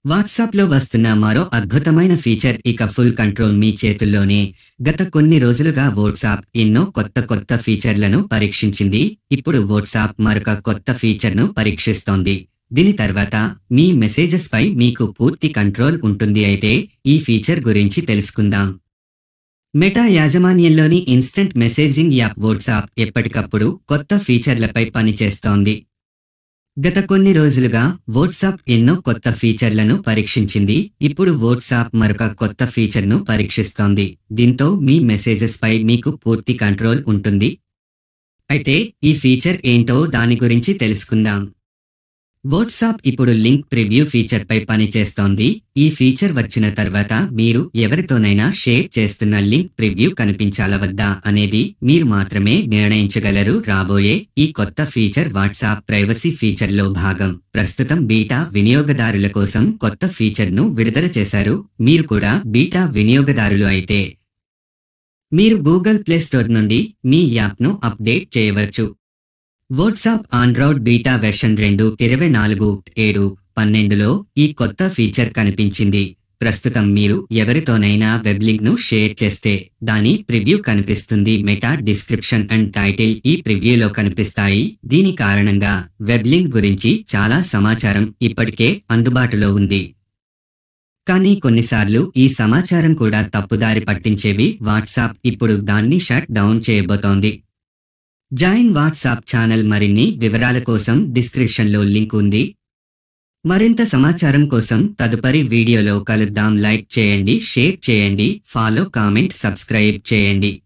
వాట్సాప్‌లో వస్తున్న మరో అద్భుతమైన ఫీచర్ ఇక ఫుల్ కంట్రోల్ మీ చేతుల్లోనే. గత కొన్ని రోజులుగా వాట్సాప్ ఎన్నో కొత్త ఫీచర్లను పరీక్షించింది. ఇప్పుడు వాట్సాప్ మరొక కొత్త ఫీచర్‌ను పరీక్షిస్తోంది. దీని తర్వాత మీ మెసేజెస్‌పై మీకు పూర్తి కంట్రోల్ ఉంటుంది. అయితే ఈ ఫీచర్ గురించి తెలుసుకుందాం. మెటా యాజమాన్యంలోని ఇన్‌స్టంట్ మెసేజింగ్ యాప్ వాట్సాప్ ఎప్పటికప్పుడు కొత్త ఫీచర్లపై పనిచేస్తోంది. గత కొన్ని రోజులుగా వాట్సాప్ ఎన్నో కొత్త ఫీచర్లను పరీక్షించింది. ఇప్పుడు వాట్సాప్ మరొక కొత్త ఫీచర్‌ను పరీక్షిస్తోంది. దీంతో మీ మెసేజెస్ పై మీకు పూర్తి కంట్రోల్ ఉంటుంది. అయితే ఈ ఫీచర్ ఏంటో దాని గురించి తెలుసుకుందాం. వాట్సాప్ ఇప్పుడు లింక్ ప్రివ్యూ ఫీచర్ పై పనిచేస్తోంది. ఈ ఫీచర్ వచ్చిన తర్వాత మీరు ఎవరితోనైనా షేర్ చేస్తున్న లింక్ ప్రివ్యూ కనిపించాలా వద్దా అనేది మీరు మాత్రమే నిర్ణయించగలరు. రాబోయే ఈ కొత్త ఫీచర్ వాట్సాప్ ప్రైవసీ ఫీచర్లో భాగం. ప్రస్తుతం బీటా వినియోగదారుల కోసం కొత్త ఫీచర్‌ను విడుదల చేశారు. మీరు కూడా బీటా వినియోగదారులు అయితే మీరు గూగుల్ ప్లే స్టోర్ నుండి మీ యాప్‌ను అప్డేట్ చేయవచ్చు. వాట్సాప్ ఆండ్రాయిడ్ బీటా వెర్షన్ 2.24/7/12లో ఈ కొత్త ఫీచర్ కనిపించింది. ప్రస్తుతం మీరు ఎవరితోనైనా వెబ్ లింక్‌ను షేర్ చేస్తే దాని ప్రివ్యూ కనిపిస్తుంది. మెటా డిస్క్రిప్షన్ అండ్ టైటిల్ ఈ ప్రివ్యూలో కనిపిస్తాయి. దీని కారణంగా వెబ్ లింక్ గురించి చాలా సమాచారం ఇప్పటికే అందుబాటులో ఉంది. కానీ కొన్నిసార్లు ఈ సమాచారం కూడా తప్పుదారి పట్టించేవి. వాట్సాప్ ఇప్పుడు దాన్ని షట్ డౌన్ చేయబోతోంది. Join WhatsApp channel. మరిన్ని వివరాల కోసం డిస్క్రిప్షన్లో లింక్ ఉంది. మరింత సమాచారం కోసం తదుపరి వీడియోలో కలుద్దాం. లైక్ చేయండి, షేర్ చేయండి, ఫాలో, కామెంట్, సబ్స్క్రైబ్ చేయండి.